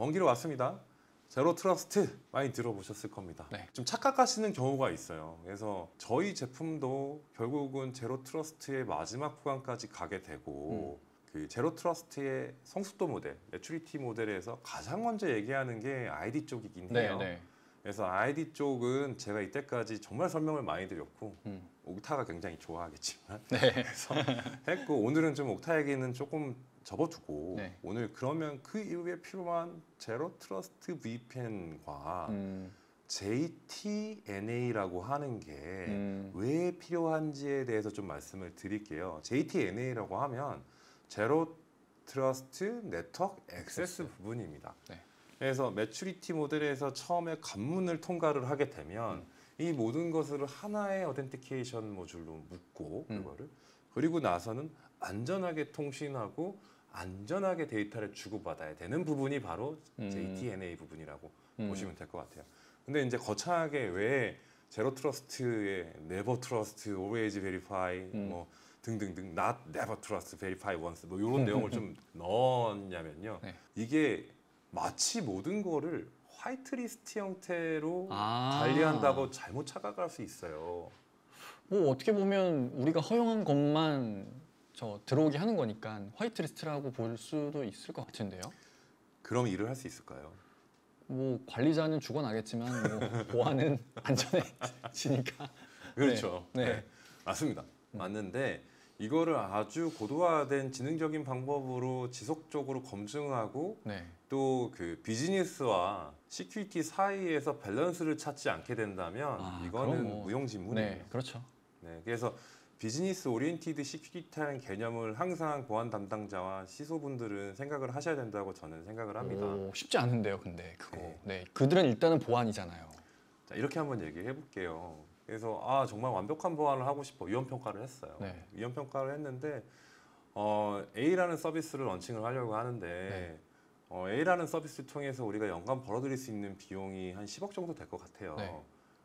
먼 길 왔습니다. 제로 트러스트 많이 들어보셨을 겁니다. 네. 좀 착각하시는 경우가 있어요. 그래서 저희 제품도 결국은 제로 트러스트의 마지막 구간까지 가게 되고 그 제로 트러스트의 성숙도 모델, 매추리티 모델에서 가장 먼저 얘기하는 게 ID 쪽이긴 해요. 네. 그래서 ID 쪽은 제가 이때까지 정말 설명을 많이 드렸고 옥타가 굉장히 좋아하겠지만 네. 그래서 했고 오늘은 좀 옥타 얘기는 조금 접어두고 네. 오늘 그러면 그 이후에 필요한 제로 트러스트 VPN과 JTNA라고 하는 게 왜 필요한지에 대해서 좀 말씀을 드릴게요. JTNA라고 하면 제로 트러스트 네트워크 액세스 부분입니다. 네. 그래서 매추리티 모델에서 처음에 관문을 통과를 하게 되면 이 모든 것을 하나의 어텐티케이션 모듈로 묶고 그거를 그리고 나서는 안전하게 통신하고 안전하게 데이터를 주고받아야 되는 부분이 바로 JTNA 부분이라고 보시면 될 것 같아요. 근데 이제 거창하게 왜 제로 트러스트에 never trust, always verify 뭐 등등등 not never trust, verify once 뭐 이런 내용을 좀 넣었냐면요. 네. 이게 마치 모든 거를 화이트리스트 형태로 관리한다고 잘못 착각할 수 있어요. 뭐 어떻게 보면 우리가 허용한 것만 들어오게 하는 거니까 화이트리스트라고 볼 수도 있을 것 같은데요. 그럼 일을 할 수 있을까요? 뭐 관리자는 죽어나겠지만 뭐 보안은 안전해지니까. 그렇죠. 네. 네. 맞습니다. 맞는데 이거를 아주 고도화된 지능적인 방법으로 지속적으로 검증하고 네. 또 그 비즈니스와 시큐리티 사이에서 밸런스를 찾지 않게 된다면 이거는 뭐, 무용지물이에요. 네, 그렇죠. 네, 그래서 비즈니스 오리엔티드 시큐리티라는 개념을 항상 보안 담당자와 시소분들은 생각을 하셔야 된다고 저는 생각을 합니다. 쉽지 않은데요, 근데 그거. 네. 네, 그들은 일단은 보안이잖아요. 자, 이렇게 한번 얘기해 볼게요. 그래서 정말 완벽한 보안을 하고 싶어 위험 평가를 했어요. 네. 위험 평가를 했는데 A라는 서비스를 런칭을 하려고 하는데 A라는 서비스를 통해서 우리가 연간 벌어들일 수 있는 비용이 한 10억 정도 될 것 같아요. 네.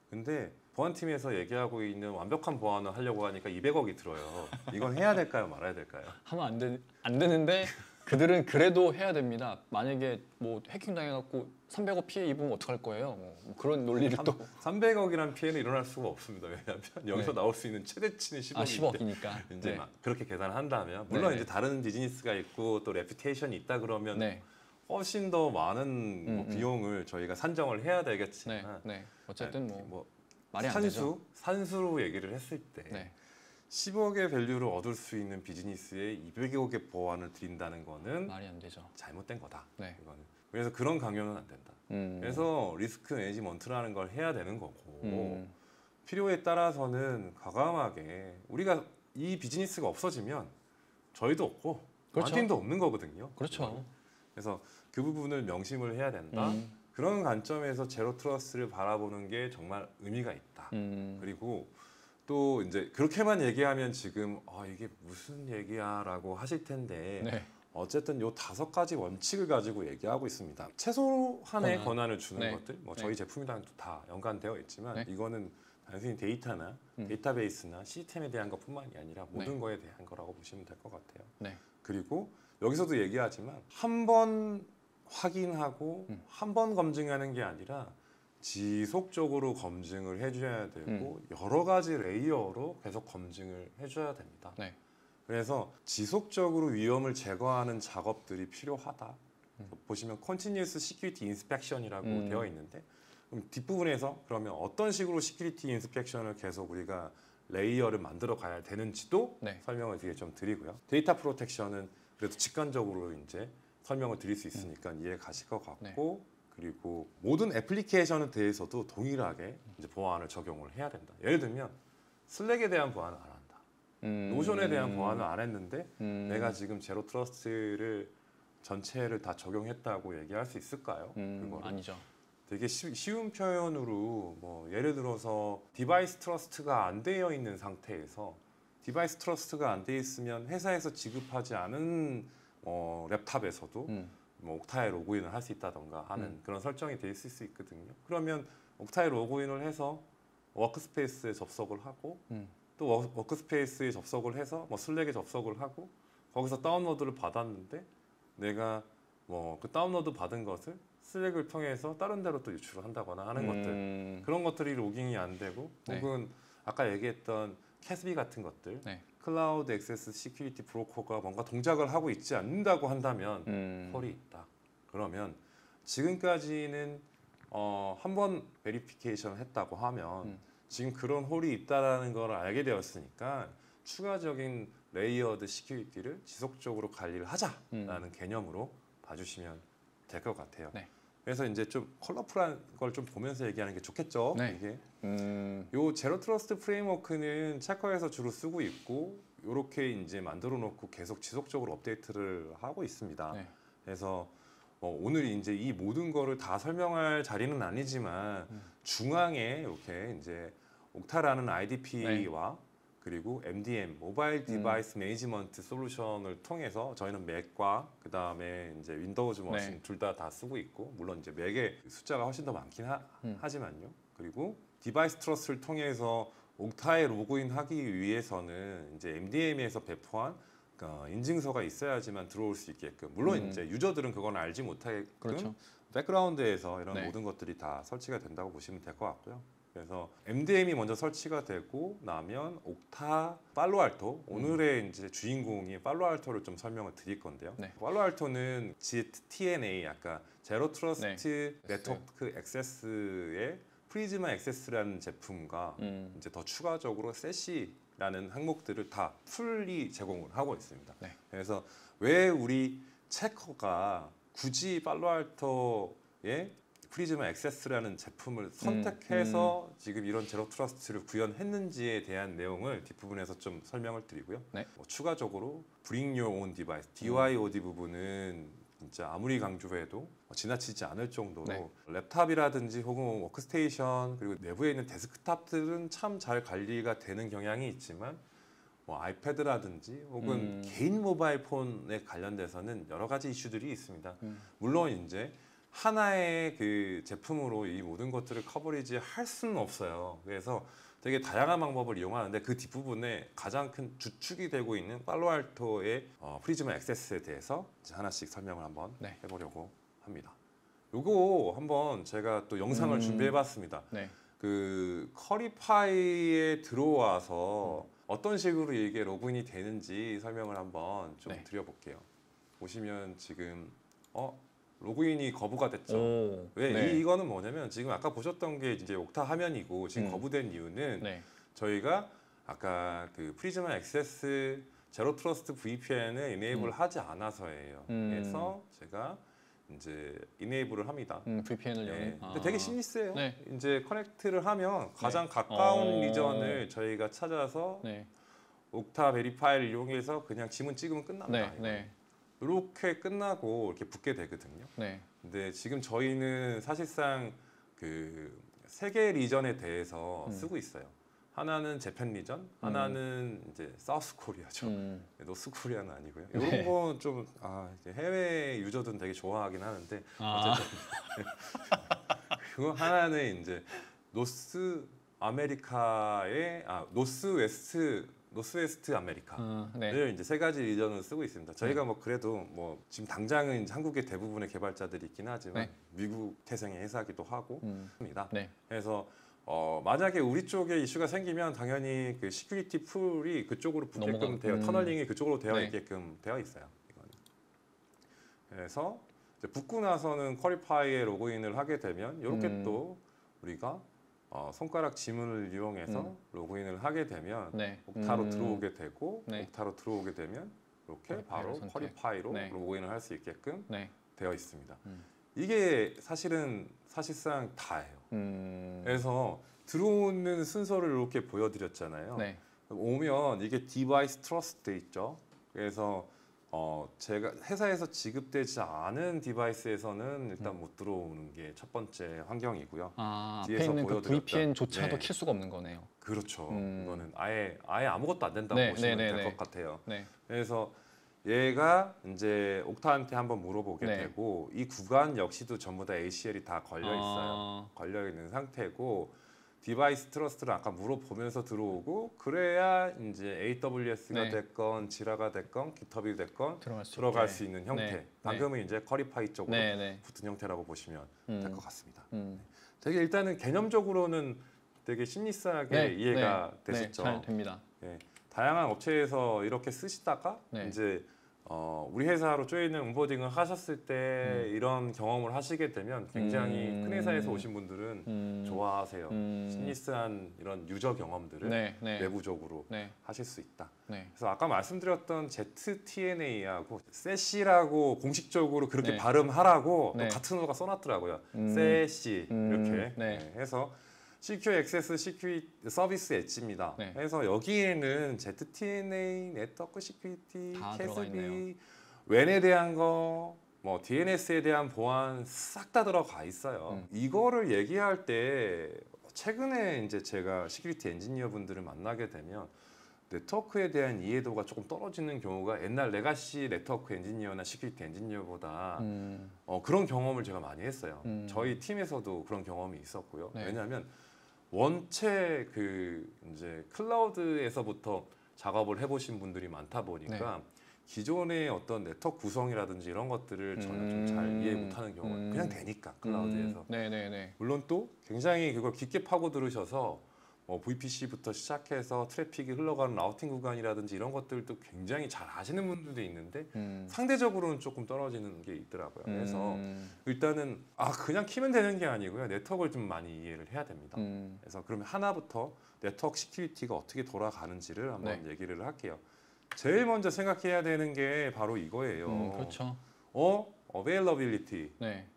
근데 보안팀에서 얘기하고 있는 완벽한 보안을 하려고 하니까 200억이 들어요. 이건 해야 될까요? 말아야 될까요? 하면 안 되는데 그들은 그래도 해야 됩니다. 만약에 뭐 해킹 당해갖고 300억 피해 입으면 어떡할 거예요? 뭐 그런 논리를 또 300억이란 피해는 일어날 수가 없습니다. 왜냐하면 여기서 나올 수 있는 최대치는 10억인데 10억이니까 이제 막 그렇게 계산한다면 물론 이제 다른 비즈니스가 있고 또 레퓨테이션이 있다 그러면 훨씬 더 많은 뭐 비용을 저희가 산정을 해야 되겠지만 어쨌든 뭐 말이 안 되죠. 산수로 얘기를 했을 때 10억의 밸류를 얻을 수 있는 비즈니스에 200억의 보안을 드린다는 거는 말이 안 되죠. 잘못된 거다. 네. 이거는. 그래서 그런 강요는 안 된다. 그래서 리스크 매니지먼트라는 걸 해야 되는 거고 필요에 따라서는 과감하게 우리가 이 비즈니스가 없어지면 저희도 없고 보안팀도 없는 거거든요. 그렇죠. 그래서 그 부분을 명심을 해야 된다. 그런 관점에서 제로 트러스트를 바라보는 게 정말 의미가 있다. 그리고 또 이제 그렇게만 얘기하면 지금 이게 무슨 얘기야라고 하실 텐데 어쨌든 요 5가지 원칙을 가지고 얘기하고 있습니다. 최소한의 권한을 주는 것들, 뭐 저희 제품이랑 다 연관되어 있지만 이거는 단순히 데이터나 데이터베이스나 시스템에 대한 것뿐만이 아니라 모든 거에 대한 거라고 보시면 될 것 같아요. 그리고 여기서도 얘기하지만 한 번 확인하고 한 번 검증하는 게 아니라 지속적으로 검증을 해줘야 되고 여러 가지 레이어로 계속 검증을 해줘야 됩니다. 그래서 지속적으로 위험을 제거하는 작업들이 필요하다. 보시면 Continuous Security Inspection이라고 되어 있는데 그럼 뒷부분에서 그러면 어떤 식으로 시큐리티 인스펙션을 계속 우리가 레이어를 만들어 가야 되는지도 설명을 좀 드리고요. 데이터 프로텍션은 그래도 직관적으로 이제 설명을 드릴 수 있으니까 이해 가실 것 같고 그리고 모든 애플리케이션에 대해서도 동일하게 이제 보안을 적용을 해야 된다. 예를 들면 슬랙에 대한 보안을 안 한다. 노션에 대한 보안을 안 했는데 내가 지금 제로 트러스트를 전체를 다 적용했다고 얘기할 수 있을까요? 아니죠. 되게 쉬운 표현으로 뭐 예를 들어서 디바이스 트러스트가 안 되어 있는 상태에서 디바이스 트러스트가 안 돼 있으면 회사에서 지급하지 않은 랩탑에서도 뭐 옥타에 로그인을 할 수 있다던가 하는 그런 설정이 돼 있을 수 있거든요. 그러면 옥타에 로그인을 해서 워크스페이스에 접속을 하고 또 워크스페이스에 접속을 해서 뭐 슬랙에 접속을 하고 거기서 다운로드를 받았는데 내가 뭐 그 다운로드 받은 것을 슬랙을 통해서 다른 데로 또 유출을 한다거나 하는 것들 그런 것들이 로깅이 안 되고 네. 혹은 아까 얘기했던 캐스비 같은 것들 네. 클라우드 액세스 시큐리티 브로커가 뭔가 동작을 하고 있지 않는다고 한다면 홀이 있다. 그러면 지금까지는 한번 베리피케이션을 했다고 하면 지금 그런 홀이 있다라는 걸 알게 되었으니까 추가적인 레이어드 시큐리티를 지속적으로 관리를 하자라는 개념으로 봐주시면 될 것 같아요. 네. 그래서 이제 좀 컬러풀한 걸 좀 보면서 얘기하는 게 좋겠죠. 네. 이게 요 제로 트러스트 프레임워크는 체커에서 주로 쓰고 있고 이렇게 이제 만들어 놓고 계속 지속적으로 업데이트를 하고 있습니다. 네. 그래서 오늘 이제 이 모든 거를 다 설명할 자리는 아니지만 중앙에 이렇게 이제 옥타라는 IDP와 그리고 MDM 모바일 디바이스 매니지먼트 솔루션을 통해서 저희는 맥과 그 다음에 이제 윈도우즈 머신 네. 둘 다 쓰고 있고 물론 이제 맥의 숫자가 훨씬 더 많긴 하지만요. 그리고 디바이스 트러스를 통해서 옥타에 로그인하기 위해서는 이제 MDM에서 배포한 인증서가 있어야지만 들어올 수 있게끔 물론 이제 유저들은 그건 알지 못하게끔 그렇죠. 백그라운드에서 이런 네. 모든 것들이 다 설치가 된다고 보시면 될 것 같고요. 그래서 MDM이 먼저 설치가 되고 나면 옥타 팔로알토 오늘의 이제 주인공이 팔로알토를 좀 설명을 드릴 건데요. 네. 팔로알토는 ZTNA 아까 제로 트러스트 네. 네트워크 액세스의 프리즈마 액세스라는 제품과 이제 더 추가적으로 세시라는 항목들을 다 풀리 제공을 하고 있습니다. 네. 그래서 왜 우리 체커가 굳이 팔로알토의 프리즈마 액세스라는 제품을 선택해서 지금 이런 제로 트러스트를 구현했는지에 대한 내용을 뒷부분에서 좀 설명을 드리고요. 네. 추가적으로 Bring Your Own Device, DYOD 부분은 진짜 아무리 강조해도 지나치지 않을 정도로 네. 랩탑이라든지 혹은 워크스테이션 그리고 내부에 있는 데스크탑들은 참 잘 관리가 되는 경향이 있지만 뭐 아이패드라든지 혹은 개인 모바일 폰에 관련돼서는 여러 가지 이슈들이 있습니다. 물론 이제 하나의 그 제품으로 이 모든 것들을 커버리지 할 수는 없어요. 그래서 되게 다양한 방법을 이용하는데 그 뒷부분에 가장 큰 주축이 되고 있는 팔로알토의 프리즈마 액세스에 대해서 이제 하나씩 설명을 한번 네. 해보려고 합니다. 요거 한번 제가 또 영상을 준비해봤습니다. 네. 그 커리파이에 들어와서 어떤 식으로 이게 로그인이 되는지 설명을 한번 좀 네. 드려볼게요. 보시면 지금 로그인이 거부가 됐죠. 오, 왜 네. 이거는 뭐냐면 지금 아까 보셨던 게 이제 옥타 화면이고 지금 거부된 이유는 네. 저희가 아까 그 프리즈마 액세스 제로 트러스트 VPN을 이네이블 하지 않아서예요. 그래서 제가 이제 이네이블을 합니다. VPN을 네. 여는. 근데 되게 심리스해요. 네. 이제 커넥트를 하면 가장 가까운 어. 리전을 저희가 찾아서 네. 옥타 베리파이를 이용해서 그냥 지문 찍으면 끝납니다. 네. 네. 이렇게 끝나고 이렇게 붙게 되거든요. 네. 근데 지금 저희는 사실상 그 세 개의 리전에 대해서 쓰고 있어요. 하나는 재팬 리전, 하나는 이제 사우스 코리아죠. 노스 코리아는 아니고요. 이런 네. 건 좀 해외 유저들은 되게 좋아하긴 하는데 어쨌든 그거 하나는 이제 노스 아메리카의 노스웨스트 아메리카를 네. 이제 세 가지 리전을 쓰고 있습니다. 저희가 뭐 그래도 뭐 지금 당장은 이제 한국의 대부분의 개발자들이 있긴 하지만 네. 미국 태생의 회사기도 하고 합니다. 네. 그래서 만약에 우리 쪽에 이슈가 생기면 당연히 그 시큐리티 풀이 그쪽으로 붙게끔 되어 터널링이 그쪽으로 되어 네. 있게끔 되어 있어요. 이거는. 그래서 이제 붙고 나서는 쿼리파이에 로그인을 하게 되면 이렇게 또 우리가 손가락 지문을 이용해서 로그인을 하게 되면 네. 옥타로 들어오게 되고 네. 옥타로 들어오게 되면 이렇게 쿼리파이로 바로 선택. 쿼리파이로 네. 로그인을 할 수 있게끔 네. 되어 있습니다. 이게 사실상 다예요. 그래서 들어오는 순서를 이렇게 보여드렸잖아요. 네. 오면 이게 디바이스 트러스트 있죠. 그래서 제가 회사에서 지급되지 않은 디바이스에서는 일단 못 들어오는 게 첫 번째 환경이고요. 앞에 뒤에서 있는 그 보여드렸던, VPN조차도 네. 킬 수가 없는 거네요. 그렇죠. 이거는 아예 아무것도 안 된다고 네, 보시면 네, 될 네, 것 네. 같아요. 네. 그래서 얘가 이제 옥타한테 한번 물어보게 네. 되고 이 구간 역시도 전부 다 ACL이 다 걸려 있어요. 걸려 있는 상태고 디바이스 트러스트를 아까 물어보면서 들어오고 그래야 이제 AWS가 네. 됐건 지라가 됐건 GitHub이 됐건 들어갈 수 있는 형태. 네. 방금은 이제 커리파이 쪽으로 네, 네. 붙은 형태라고 보시면 될 것 같습니다. 되게 일단은 개념적으로는 되게 심리스하게 네, 이해가 네, 되시죠? 네, 잘 됩니다. 예, 다양한 업체에서 이렇게 쓰시다가 네. 이제 우리 회사로 조인을 온보딩을 하셨을 때 이런 경험을 하시게 되면 굉장히 큰 회사에서 오신 분들은 좋아하세요. 심리스한 이런 유저 경험들을 네, 네. 내부적으로 네. 하실 수 있다. 네. 그래서 아까 말씀드렸던 ZTNA하고 세시라고 공식적으로 그렇게 네. 발음하라고 네. 또 같은 어가 써놨더라고요. 세시 이렇게 네. 해서 Secure Access Security Service 엣지입니다. 네. 그래서 여기에는 ZTNA, 네트워크 시큐리티, 다 들어가 있네요. 캐스비, 웬에 대한 거, 뭐 DNS에 대한 보안 싹 다 들어가 있어요. 이거를 얘기할 때 최근에 이제 제가 시큐리티 엔지니어 분들을 만나게 되면 네트워크에 대한 이해도가 조금 떨어지는 경우가 옛날 레가시 네트워크 엔지니어나 시큐리티 엔지니어보다 그런 경험을 제가 많이 했어요. 저희 팀에서도 그런 경험이 있었고요. 네. 왜냐하면 원체 그 이제 클라우드에서부터 작업을 해보신 분들이 많다 보니까 기존의 어떤 네트워크 구성이라든지 이런 것들을 저는 좀 잘 이해 못하는 경우가 그냥 되니까 클라우드에서. 네네네. 물론 또 굉장히 그걸 깊게 파고 들으셔서 VPC부터 시작해서 트래픽이 흘러가는 라우팅 구간이라든지 이런 것들도 굉장히 잘 아시는 분들도 있는데 상대적으로는 조금 떨어지는 게 있더라고요. 그래서 일단은 그냥 키면 되는 게 아니고요. 네트워크를 좀 많이 이해를 해야 됩니다. 그래서 그러면 하나부터 네트워크 시큐리티가 어떻게 돌아가는지를 한번 얘기를 할게요. 제일 먼저 생각해야 되는 게 바로 이거예요. 그렇죠. availability, 네.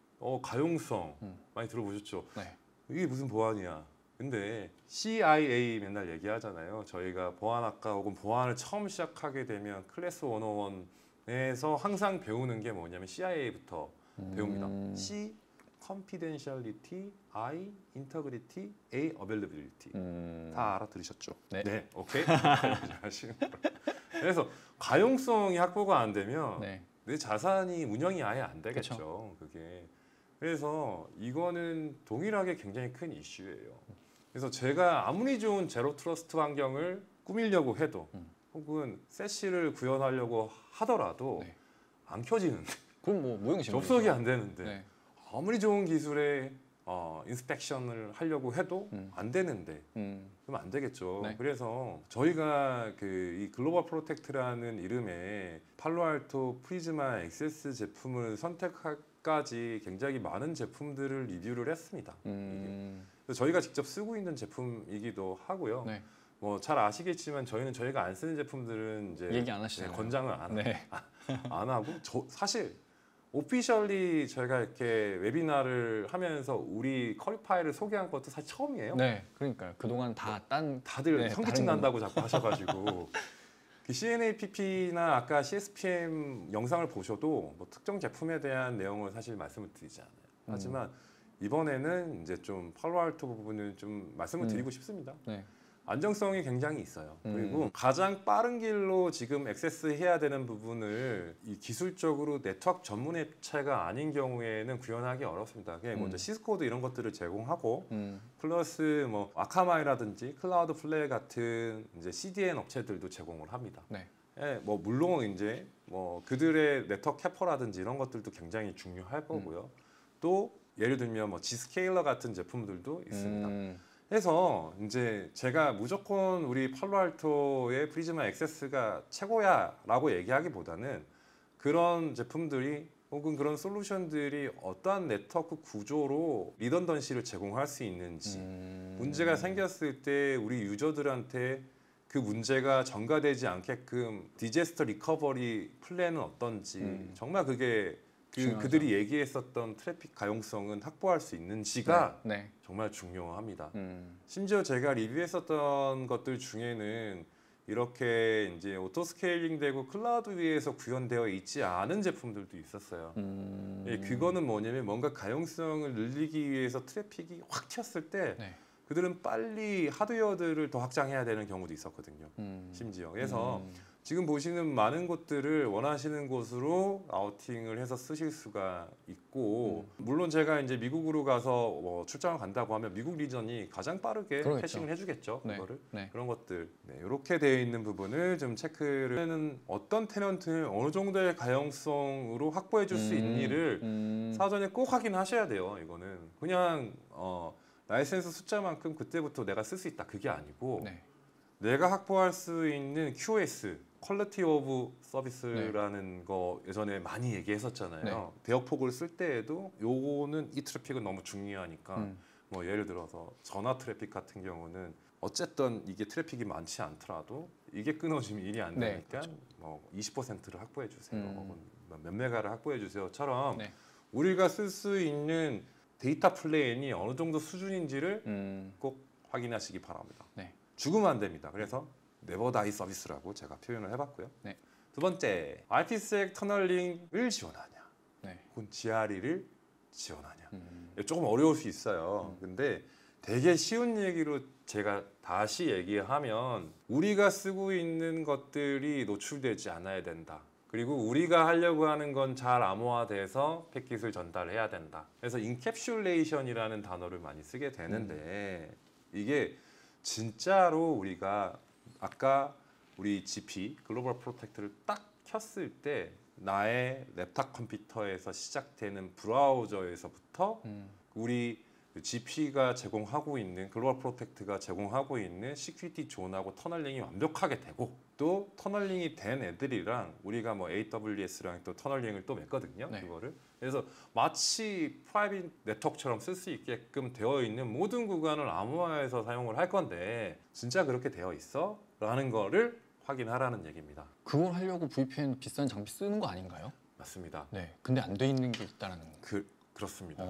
가용성 많이 들어보셨죠? 네. 이게 무슨 보안이야? 근데 CIA 맨날 얘기하잖아요. 저희가 보안학과 혹은 보안을 처음 시작하게 되면 클래스 101에서 항상 배우는 게 뭐냐면 CIA부터 배웁니다. C, confidentiality, I, integrity, A, availability. 다 알아들으셨죠? 네. 오케이. 그래서 가용성이 확보가 안 되면 네. 내 자산이 운영이 아예 안 되겠죠. 그쵸. 그게. 그래서 이거는 동일하게 굉장히 큰 이슈예요. 그래서 제가 아무리 좋은 제로 트러스트 환경을 꾸미려고 해도 혹은 세시를 구현하려고 하더라도 네. 안 켜지는데 그럼 뭐 무용심. 접속이 안 되는데 네. 아무리 좋은 기술에 인스펙션을 하려고 해도 안 되는데 그럼 안 되겠죠. 네. 그래서 저희가 이 글로벌 프로텍트라는 이름의 팔로알토 프리즈마 액세스 제품을 선택까지 굉장히 많은 제품들을 리뷰를 했습니다. 이게. 그래서 저희가 직접 쓰고 있는 제품이기도 하고요. 네. 뭐 잘 아시겠지만 저희가 안 쓰는 제품들은 이제 얘기 안 하시잖아요. 권장을 안, 네. 안 하고 사실 오피셜리 저희가 이렇게 웨비나를 하면서 우리 커리파이를 소개한 것도 사실 처음이에요. 네. 그러니까요. 그동안 다들 현기증 난다고 자꾸 하셔가지고 그 CNAPP나 아까 CSPM 영상을 보셔도 뭐 특정 제품에 대한 내용을 사실 말씀을 드리지 않아요. 하지만 이번에는 이제 좀 팔로알토 부분을 좀 말씀을 드리고 싶습니다. 네. 안정성이 굉장히 있어요. 그리고 가장 빠른 길로 지금 액세스해야 되는 부분을 이 기술적으로 네트워크 전문 업체가 아닌 경우에는 구현하기 어렵습니다. 그냥 먼저 시스코드 이런 것들을 제공하고 플러스 뭐 아카마이라든지 클라우드 플레이 같은 이제 CDN 업체들도 제공을 합니다. 네. 예, 뭐 물론 이제 뭐 그들의 네트워크 캐퍼라든지 이런 것들도 굉장히 중요할 거고요. 또 예를 들면 뭐 G스케일러 같은 제품들도 있습니다. 그래서 이제 제가 무조건 우리 팔로알토의 프리즈마 액세스가 최고야라고 얘기하기보다는 그런 제품들이 혹은 그런 솔루션들이 어떠한 네트워크 구조로 리던던시를 제공할 수 있는지 문제가 생겼을 때 우리 유저들한테 그 문제가 전가되지 않게끔 디제스터 리커버리 플랜은 어떤지 정말 그게 그들이 얘기했었던 트래픽 가용성은 확보할 수 있는지가 네. 정말 중요합니다. 심지어 제가 리뷰했었던 것들 중에는 이렇게 이제 오토 스케일링 되고 클라우드 위에서 구현되어 있지 않은 제품들도 있었어요. 예, 그거는 뭐냐면 뭔가 가용성을 늘리기 위해서 트래픽이 확 튀었을 때 네. 그들은 빨리 하드웨어들을 더 확장해야 되는 경우도 있었거든요. 심지어. 그래서 지금 보시는 많은 곳들을 원하시는 곳으로 라우팅을 해서 쓰실 수가 있고 물론 제가 이제 미국으로 가서 뭐 출장을 간다고 하면 미국 리전이 가장 빠르게 그러겠죠. 패싱을 해주겠죠. 네. 그거를 네. 그런 것들 이렇게 되어 있는 부분을 좀 체크를 하는 어떤 테넌트는 어느 정도의 가용성으로 확보해 줄 수 있니를 사전에 꼭 확인하셔야 돼요. 이거는 그냥 라이센스 숫자만큼 그때부터 내가 쓸 수 있다 그게 아니고 네. 내가 확보할 수 있는 QoS 퀄리티 오브 서비스라는 거 예전에 많이 얘기했었잖아요. 네. 대역폭을 쓸 때에도 요거는 이 트래픽은 너무 중요하니까 뭐 예를 들어서 전화 트래픽 같은 경우는 어쨌든 이게 트래픽이 많지 않더라도 이게 끊어지면 일이 안 네, 되니까 그렇죠. 뭐 20%를 확보해 주세요. 혹은 몇 메가를 확보해 주세요처럼 네. 우리가 쓸 수 있는 데이터 플레인이 어느 정도 수준인지를 꼭 확인하시기 바랍니다. 네. 죽으면 안 됩니다. 그래서 네버 다이 서비스라고 제가 표현을 해봤고요. 네. 두 번째, IPsec 터널링을 지원하냐, 네. 혹은 GRE를 지원하냐. 조금 어려울 수 있어요. 근데 되게 쉬운 얘기로 제가 다시 얘기하면 우리가 쓰고 있는 것들이 노출되지 않아야 된다. 그리고 우리가 하려고 하는 건 잘 암호화돼서 패킷을 전달해야 된다. 그래서 인캡슐레이션이라는 단어를 많이 쓰게 되는데 이게 진짜로 우리가 아까 우리 GP 글로벌 프로텍트를 딱 켰을 때 나의 랩탑 컴퓨터에서 시작되는 브라우저에서부터 우리 GP가 제공하고 있는 글로벌 프로텍트가 제공하고 있는 시큐리티 존하고 터널링이 완벽하게 되고 또 터널링이 된 애들이랑 우리가 뭐 AWS랑 또 터널링을 또 맺거든요. 네. 그거를 그래서 마치 프라이빗 네트워크처럼 쓸 수 있게끔 되어 있는 모든 구간을 암호화해서 사용을 할 건데 진짜 그렇게 되어 있어? 라는 거를 확인하라는 얘기입니다. 그걸 하려고 VPN 비싼 장비 쓰는 거 아닌가요? 맞습니다. 네. 근데 안 돼 있는 게 있다라는 거. 그렇습니다.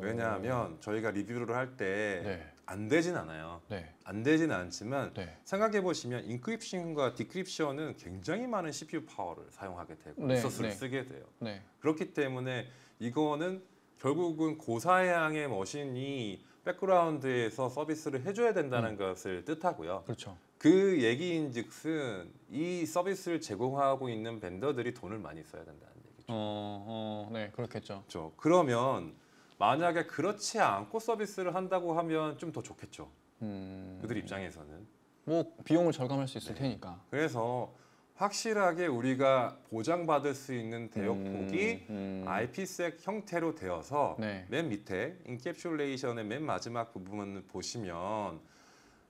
왜냐하면 저희가 리뷰를 할 때 안 네. 되진 않아요. 네. 안 되진 않지만 네. 생각해 보시면 인크립션과 디크립션은 굉장히 많은 CPU 파워를 사용하게 되고 네, 리소스를 네. 쓰게 돼요. 네. 그렇기 때문에 이거는 결국은 고사양의 머신이 백그라운드에서 서비스를 해줘야 된다는 것을 뜻하고요. 그렇죠. 그 얘기인즉슨 이 서비스를 제공하고 있는 벤더들이 돈을 많이 써야 된다는 얘기죠. 네, 그렇겠죠. 그렇죠. 그러면 만약에 그렇지 않고 서비스를 한다고 하면 좀 더 좋겠죠. 그들 입장에서는. 뭐 비용을 절감할 수 있을 네. 테니까. 그래서 확실하게 우리가 보장받을 수 있는 대역폭이 IPsec 형태로 되어서 네. 맨 밑에 인캡슐레이션의 맨 마지막 부분을 보시면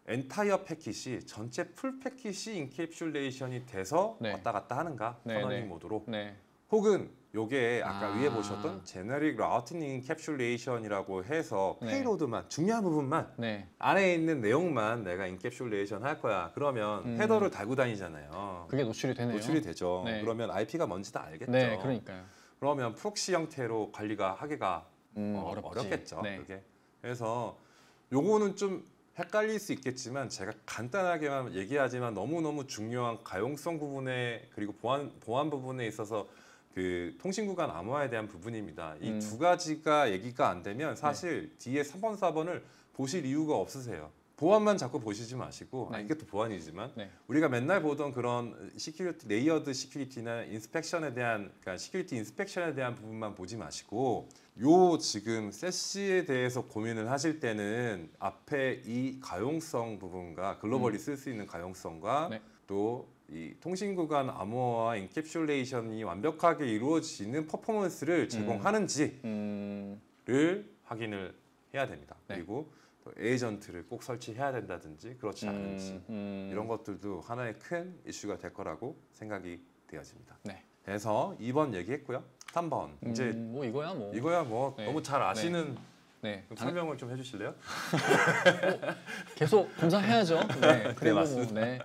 엔타이어 패킷이 전체 풀 패킷이 인캡슐레이션이 돼서 네. 왔다 갔다 하는가 네, 터널링 네. 모드로 네. 혹은 요게 아까 아. 위에 보셨던 제너릭 라우팅 인캡슐레이션이라고 해서 네. 페이로드만 중요한 부분만 네. 안에 있는 내용만 내가 인캡슐레이션 할 거야. 그러면 헤더를 달고 다니잖아요. 그게 노출이 되네요. 노출이 되죠. 네. 그러면 IP가 뭔지 다 알겠죠. 네, 그러니까요. 그러면 프록시 형태로 관리가 하기가 어렵지. 어렵겠죠. 네. 그게. 그래서 요거는 좀 헷갈릴 수 있겠지만 제가 간단하게만 얘기하지만 너무너무 중요한 가용성 부분에 그리고 보안 부분에 있어서 그 통신 구간 암호화에 대한 부분입니다. 이 두 가지가 얘기가 안 되면 사실 뒤에 3번, 4번을 보실 이유가 없으세요. 보안만 자꾸 보시지 마시고 네. 이게 또 보안이지만 네. 우리가 맨날 보던 그런 시큐리티 레이어드 시큐리티나 인스펙션에 대한 그러니까 시큐리티 인스펙션에 대한 부분만 보지 마시고 요 지금 세시에 대해서 고민을 하실 때는 앞에 이 가용성 부분과 글로벌리 쓸 수 있는 가용성과 네. 또 이 통신 구간 암호화와 인캡슐레이션이 완벽하게 이루어지는 퍼포먼스를 제공하는지를 확인을 해야 됩니다. 네. 그리고 또 에이전트를 꼭 설치해야 된다든지 그렇지 않은지 이런 것들도 하나의 큰 이슈가 될 거라고 생각이 되어집니다. 네. 그래서 2번 얘기했고요. 3번 이제 뭐 이거야 뭐. 이거야 뭐 네. 너무 잘 아시는 네. 설명을 좀 해주실래요? 계속 검사해야죠. 네. 그리고 뭐, 맞습니다. 네.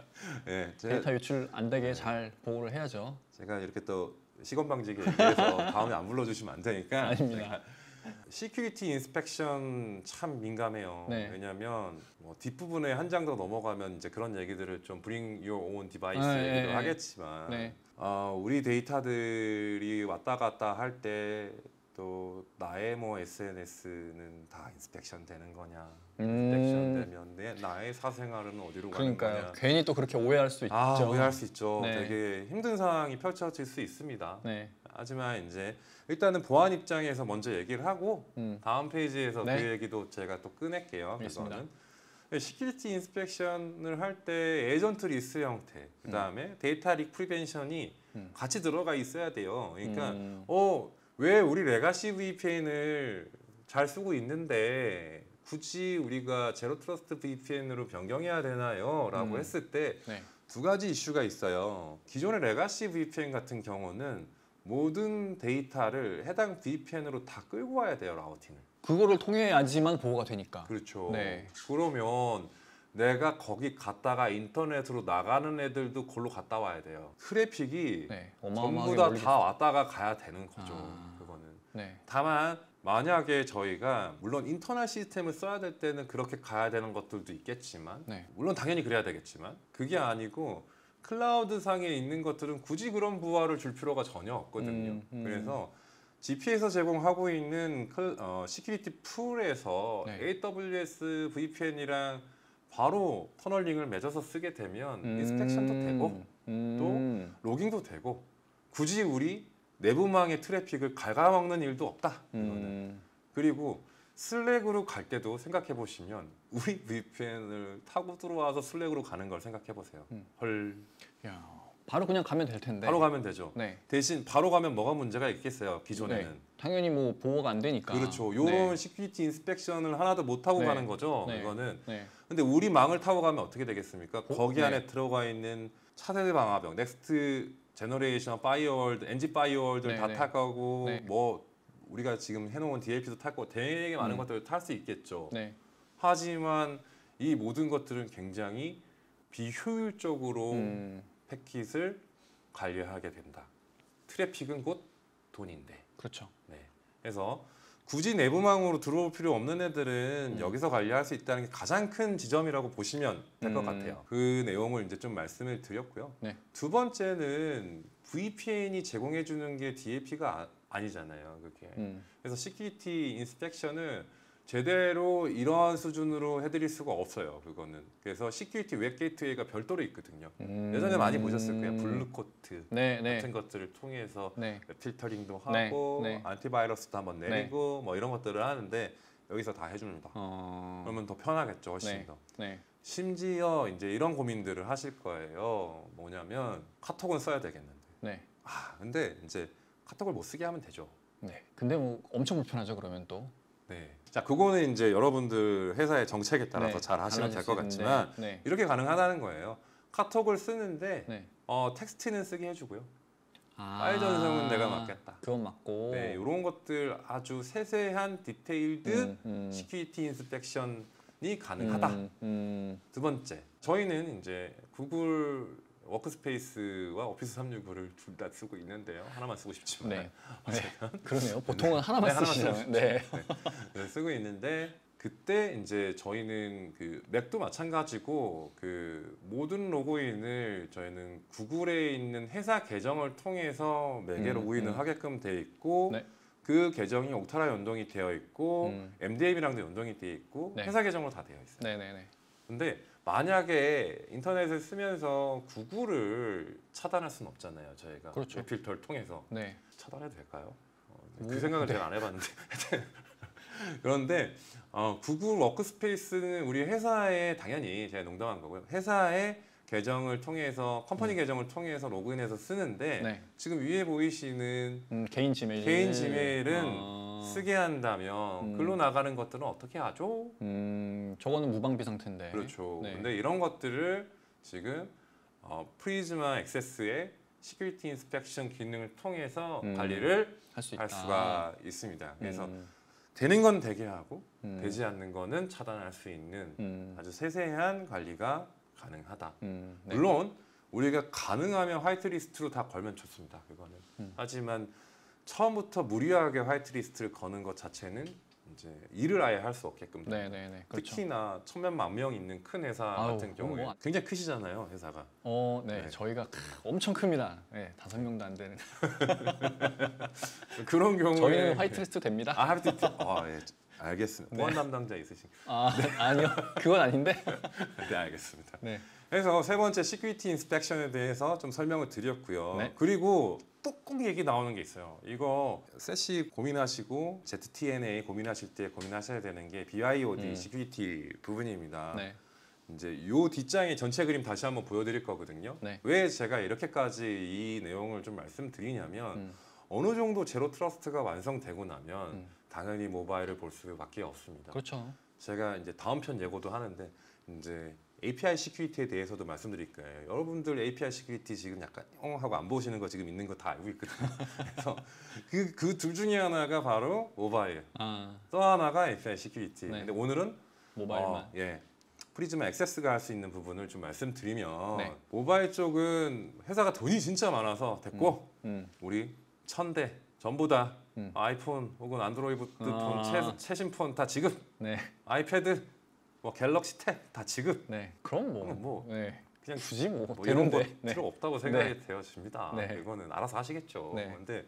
네, 데이터 유출 안 되게 잘 보호를 해야죠. 제가 이렇게 또 시건 방지게 얘기해서 다음에 안 불러주시면 안 되니까 아닙니다. 시큐리티 인스펙션 참 민감해요. 네. 왜냐하면 뭐 뒷부분에 한 장 더 넘어가면 이제 그런 얘기들을 좀 bring your own device 아, 얘기도 예, 예. 하겠지만 네. 우리 데이터들이 왔다 갔다 할 때 또 나의 뭐 SNS는 다 인스펙션 되는 거냐? 인스펙션 되면 나의 사생활은 어디로 가는 그러니까요. 거냐? 괜히 또 그렇게 오해할 수 있죠. 오해할 수 있죠. 네. 되게 힘든 상황이 펼쳐질 수 있습니다. 네. 하지만 이제 일단은 보안 입장에서 먼저 얘기를 하고 다음 페이지에서 네. 그 얘기도 제가 또 꺼낼게요. 알겠습니다. 그거는 시큐리티 인스펙션을 할 때 에이전트 리스트 형태, 그 다음에 데이터 릭 프리벤션이 같이 들어가 있어야 돼요. 그러니까 왜 우리 레가시 VPN을 잘 쓰고 있는데 굳이 우리가 제로 트러스트 VPN으로 변경해야 되나요? 라고 했을 때 두 가지 이슈가 있어요. 기존의 레가시 VPN 같은 경우는 모든 데이터를 해당 VPN으로 다 끌고 와야 돼요, 라우팅을. 그거를 통해야지만 보호가 되니까. 그렇죠. 네. 그러면 내가 거기 갔다가 인터넷으로 나가는 애들도 그걸로 갔다 와야 돼요. 트래픽이 전부 다 왔다가 가야 되는 거죠. 그거는. 네. 다만 만약에 저희가 물론 인터넷 시스템을 써야 될 때는 그렇게 가야 되는 것들도 있겠지만 물론 당연히 그래야 되겠지만 그게 아니고 클라우드 상에 있는 것들은 굳이 그런 부하를 줄 필요가 전혀 없거든요. 그래서 GP에서 제공하고 있는 시큐리티 풀에서 AWS VPN이랑 바로 터널링을 맺어서 쓰게 되면 인스펙션도 되고 또 로깅도 되고 굳이 우리 내부망의 트래픽을 갉아먹는 일도 없다. 이거는. 그리고 슬랙으로 갈 때도 생각해 보시면 우리 VPN을 타고 들어와서 슬랙으로 가는 걸 생각해 보세요. 헐. 야, 바로 그냥 가면 될 텐데. 바로 가면 되죠. 네. 대신 바로 가면 뭐가 문제가 있겠어요. 기존에는. 당연히 뭐 보호가 안 되니까. 그렇죠. 요런 시큐리티 인스펙션을 하나도 못 하고 가는 거죠. 이거는. 근데 우리 망을 타고 가면 어떻게 되겠습니까? 거기 안에 들어가 있는 차세대 방화벽, 넥스트 제너레이션 파이어월드, NG 파이어월드를 다 탈 거고 뭐 우리가 지금 해놓은 DLP도 탈 거고 되게 많은 것들을 탈 수 있겠죠. 하지만 이 모든 것들은 굉장히 비효율적으로 패킷을 관리하게 된다. 트래픽은 곧 돈인데. 그렇죠. 그래서 굳이 내부망으로 들어올 필요 없는 애들은 여기서 관리할 수 있다는 게 가장 큰 지점이라고 보시면 될 것 같아요. 그 내용을 이제 좀 말씀을 드렸고요. 두 번째는 VPN이 제공해 주는 게 DLP가 아니잖아요. 그게. 그래서 시큐리티 인스펙션을 제대로 이러한 수준으로 해드릴 수가 없어요. 그거는. 그래서 시큐리티 웹 게이트웨이가 별도로 있거든요. 예전에 많이 보셨을 거예요. 블루코트 같은 것들을 통해서 웹 필터링도 하고 안티바이러스도 한번 내리고 뭐 이런 것들을 하는데 여기서 다 해줍니다. 그러면 더 편하겠죠. 훨씬 더. 심지어 이제 이런 고민들을 하실 거예요. 뭐냐면 카톡은 써야 되겠는데. 근데 이제 카톡을 못 쓰게 하면 되죠. 근데 뭐 엄청 불편하죠. 그러면 또. 자, 그거는 이제 여러분들 회사의 정책에 따라서 잘 하시면 될 것 같지만 이렇게 가능하다는 거예요. 카톡을 쓰는데 텍스트는 쓰게 해주고요. 파일 전송은 내가 맡겠다. 그건 맞고. 이런 것들 아주 세세한 디테일드 시큐리티 인스펙션이 가능하다. 두 번째, 저희는 이제 구글 워크스페이스와 오피스 365를 둘 다 쓰고 있는데요. 하나만 쓰고 싶지만 그러네요. 보통은 하나만 쓰시잖아요. 쓰고 있는데 그때 이제 저희는 그 맥도 마찬가지고 그 모든 로그인을 저희는 구글에 있는 회사 계정을 통해서 매개 로그인을 하게끔 돼 있고 그 계정이 옥타라 연동이 되어 있고 MDM이랑도 연동이 되어 있고 회사 계정으로 다 되어 있어요. 근데 만약에 인터넷을 쓰면서 구글을 차단할 수는 없잖아요. 저희가 웹 필터를 통해서 차단해도 될까요? 그 생각을 제가 안 해봤는데 그런데 구글 워크스페이스는 우리 회사에 당연히 제가 농담한 거고요. 회사의 계정을 통해서 컴퍼니 계정을 통해서 로그인해서 쓰는데 지금 위에 보이시는 개인 지메일은 쓰게 한다면 글로 나가는 것들은 어떻게 하죠? 저거는 무방비 상태인데. 그렇죠. 근데 이런 것들을 지금 프리즈마 액세스의 시큐리티 인스펙션 기능을 통해서 관리를 할 수가 있습니다. 그래서 되는 건 되게 하고 되지 않는 거는 차단할 수 있는 아주 세세한 관리가 가능하다. 물론 우리가 가능하면 화이트리스트로 다 걸면 좋습니다. 그거는. 하지만 처음부터 무리하게 화이트리스트를 거는 것 자체는 이제 일을 아예 할 수 없게끔 됩니다. 네네네. 그렇죠. 특히나 1000만 명 있는 큰 회사 아우, 같은 경우에 뭐. 굉장히 크시잖아요, 회사가. 네. 네. 저희가 엄청 큽니다. 네, 5명도 안 되는. 그런 경우에 저희는 화이트리스트 됩니다. 화이트리스트. 예. 알겠습니다. 보안 담당자 있으신. 아니요. 그건 아닌데. 네, 알겠습니다. 네. 그래서 세 번째 시큐리티 인스펙션에 대해서 좀 설명을 드렸고요. 네. 그리고 또 꼭 얘기 나오는 게 있어요. 이거 세시 고민하시고 ZTNA 고민하실 때 고민하셔야 되는 게 BYOD 시큐리티 부분입니다. 네. 이제 요 뒷장의 전체 그림 다시 한번 보여드릴 거거든요. 네. 왜 제가 이렇게까지 이 내용을 좀 말씀드리냐면 어느 정도 제로 트러스트가 완성되고 나면 당연히 모바일을 볼 수밖에 없습니다. 그렇죠. 제가 이제 다음 편 예고도 하는데 이제 API 시큐리티에 대해서도 말씀드릴 거예요. 여러분들 API 시큐리티 지금 약간 하고 안 보시는 거 지금 있는 거 다 알고 있거든요. 그래서 그 둘 중에 하나가 바로 모바일, 또 하나가 API 시큐리티. 네. 근데 오늘은 모바일만. 프리즈마 액세스가 할 수 있는 부분을 좀 말씀드리면 네. 모바일 쪽은 회사가 돈이 진짜 많아서 됐고 우리 1000대 전부 다 아이폰 혹은 안드로이드 폰, 최신 폰 다 지급. 네. 아이패드, 뭐 갤럭시 탭 다 지급. 네. 그럼 뭐 네. 그냥 굳이 뭐 이런 거 되는데. 필요 없다고 생각이 되어집니다. 네. 이거는 알아서 하시겠죠. 네. 근데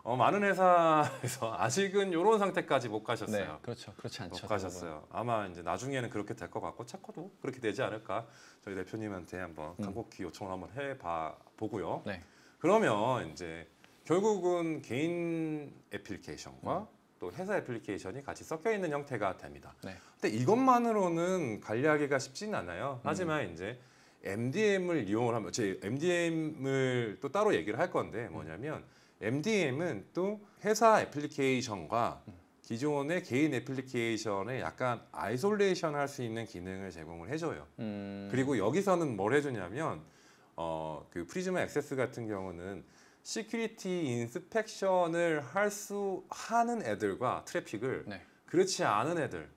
많은 회사에서 아직은 이런 상태까지 못 가셨어요. 네. 그렇죠. 그렇지 않죠. 못 가셨어요. 아마 이제 나중에는 그렇게 될 것 같고 차코도 그렇게 되지 않을까. 저희 대표님한테 한번 간곡히 요청을 한번 해봐 보고요. 네. 그러면 이제 결국은 개인 애플리케이션과 또 회사 애플리케이션이 같이 섞여 있는 형태가 됩니다. 네. 근데 이것만으로는 관리하기가 쉽지는 않아요. 하지만 이제 MDM을 이용을 하면 제 MDM을 또 따로 얘기를 할 건데 뭐냐면 MDM은 또 회사 애플리케이션과 기존의 개인 애플리케이션에 약간 아이솔레이션 할 수 있는 기능을 제공을 해줘요. 그리고 여기서는 뭘 해주냐면 그 프리즈마 액세스 같은 경우는 시큐리티 인스펙션을 하는 애들과 트래픽을 네. 그렇지 않은 애들을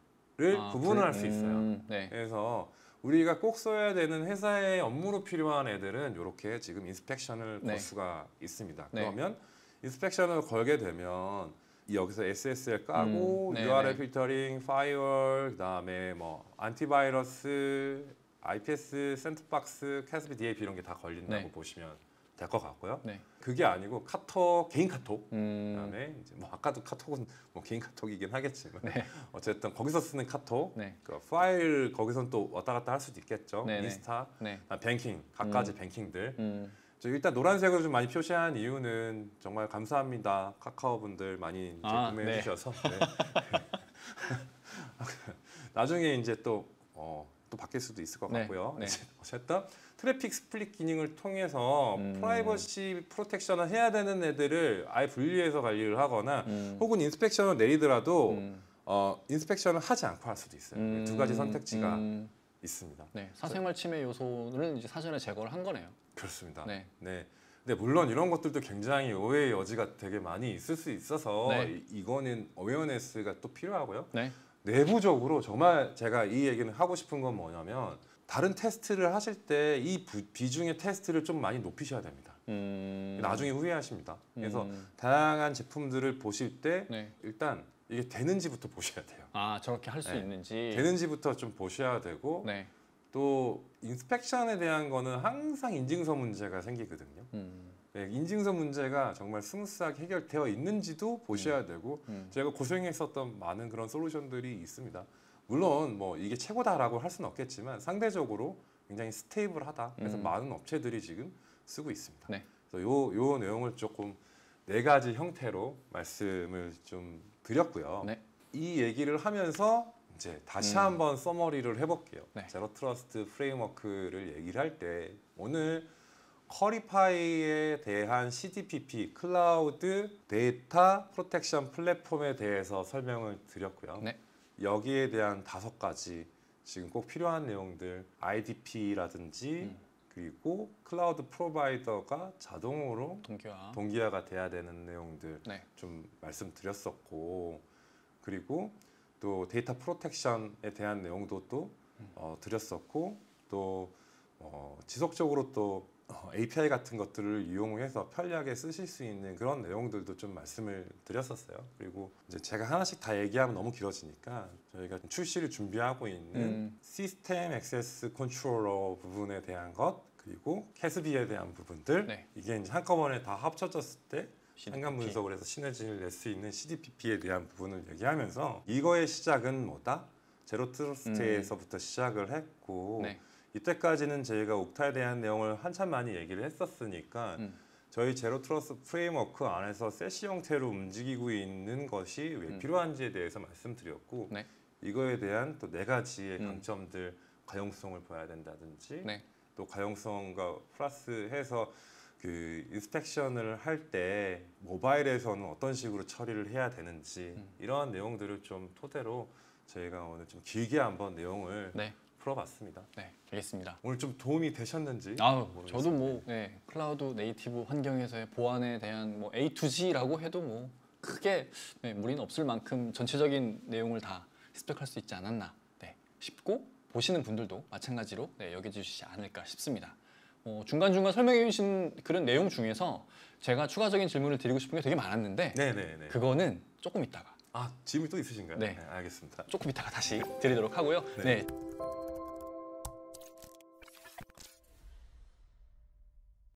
구분할 수 있어요. 네. 그래서 우리가 꼭 써야 되는 회사의 업무로 필요한 애들은 이렇게 지금 인스펙션을 걸 수가 있습니다. 네. 그러면 인스펙션을 걸게 되면 여기서 SSL 까고 네, URL 네. 필터링, 파이어월, 그다음에 뭐 안티바이러스, IPS, 샌드박스, 캐스피 DAP 이런 게 다 걸린다고 네. 보시면 될 것 같고요. 네. 그게 아니고 카톡, 개인 카톡, 음. 그다음에 이제 뭐 아까도 카톡은 뭐 개인 카톡이긴 하겠지만 네. 어쨌든 거기서 쓰는 카톡, 네. 그 파일 거기선 또 왔다 갔다 할 수도 있겠죠. 네, 네. 인스타, 네. 뱅킹, 각가지 뱅킹들. 저 일단 노란색으로 좀 많이 표시한 이유는 정말 감사합니다. 카카오 분들 많이 이제 구매해 네. 주셔서 네. 나중에 이제 또 바뀔 수도 있을 것 네, 같고요. 네. 어쨌든 트래픽 스플릿 기능을 통해서 프라이버시 프로텍션을 해야 되는 애들을 아예 분리해서 관리를 하거나 혹은 인스펙션을 내리더라도 인스펙션을 하지 않고 할 수도 있어요. 두 가지 선택지가 있습니다. 네. 사생활 침해 요소는 이제 사전에 제거를 한 거네요. 그렇습니다. 네. 네. 근데 물론 이런 것들도 굉장히 오해의 여지가 되게 많이 있을 수 있어서 네. 이거는 어웨어네스가 또 필요하고요. 네. 내부적으로 정말 제가 이 얘기는 하고 싶은 건 뭐냐면 다른 테스트를 하실 때 이 비중의 테스트를 좀 많이 높이셔야 됩니다. 나중에 후회하십니다. 그래서 다양한 제품들을 보실 때 네. 일단 이게 되는지부터 보셔야 돼요. 저렇게 할 수 네. 있는지. 되는지부터 좀 보셔야 되고 네. 또 인스펙션에 대한 거는 항상 인증서 문제가 생기거든요. 네, 인증서 문제가 정말 스무스하게 해결되어 있는지도 보셔야 되고 제가 고생했었던 많은 그런 솔루션들이 있습니다. 물론 뭐 이게 최고다라고 할 수는 없겠지만 상대적으로 굉장히 스테이블하다. 그래서 많은 업체들이 지금 쓰고 있습니다. 네. 그래서 요 내용을 조금 4가지 형태로 말씀을 좀 드렸고요. 네. 이 얘기를 하면서 이제 다시 한번 서머리를 해볼게요. 네. 제로 트러스트 프레임워크를 얘기를 할 때 오늘 커리파이에 대한 CDPP 클라우드 데이터 프로텍션 플랫폼에 대해서 설명을 드렸고요. 네. 여기에 대한 5가지 지금 꼭 필요한 내용들 IDP라든지 그리고 클라우드 프로바이더가 자동으로 동기화가 돼야 되는 내용들 네. 좀 말씀드렸었고 그리고 또 데이터 프로텍션에 대한 내용도 또 드렸었고 또 지속적으로 또 API 같은 것들을 이용해서 편리하게 쓰실 수 있는 그런 내용들도 좀 말씀을 드렸었어요. 그리고 이제 제가 하나씩 다 얘기하면 너무 길어지니까 저희가 출시를 준비하고 있는 시스템 액세스 컨트롤러 부분에 대한 것, 그리고 캐스비에 대한 부분들, 네. 이게 이제 한꺼번에 다 합쳐졌을 때 CDPP. 상관 분석을 해서 시너지를 낼 수 있는 CDPP에 대한 부분을 얘기하면서 이거의 시작은 뭐다? 제로 트러스트에서부터 시작을 했고 네. 이때까지는 저희가 옥타에 대한 내용을 한참 많이 얘기를 했었으니까 저희 제로 트러스트 프레임워크 안에서 세시 형태로 움직이고 있는 것이 왜 필요한지에 대해서 말씀드렸고 네. 이거에 대한 또 4가지의 강점들, 가용성을 봐야 된다든지 네. 또 가용성과 플러스해서 그 인스펙션을 할 때 모바일에서는 어떤 식으로 처리를 해야 되는지 이러한 내용들을 좀 토대로 저희가 오늘 좀 길게 한번 내용을 네. 풀어봤습니다. 네, 알겠습니다. 오늘 좀 도움이 되셨는지 저도 뭐 클라우드 네이티브 환경에서의 보안에 대한 뭐 A to G라고 해도 뭐 크게 무리는 없을 만큼 전체적인 내용을 다 스펙할 수 있지 않았나 싶고 보시는 분들도 마찬가지로 여겨주시지 않을까 싶습니다. 중간중간 설명해 주신 그런 내용 중에서 제가 추가적인 질문을 드리고 싶은 게 되게 많았는데 네네네. 그거는 조금 이따가 질문이 또 있으신가요? 네. 알겠습니다. 조금 이따가 다시 드리도록 하고요. 네. 네.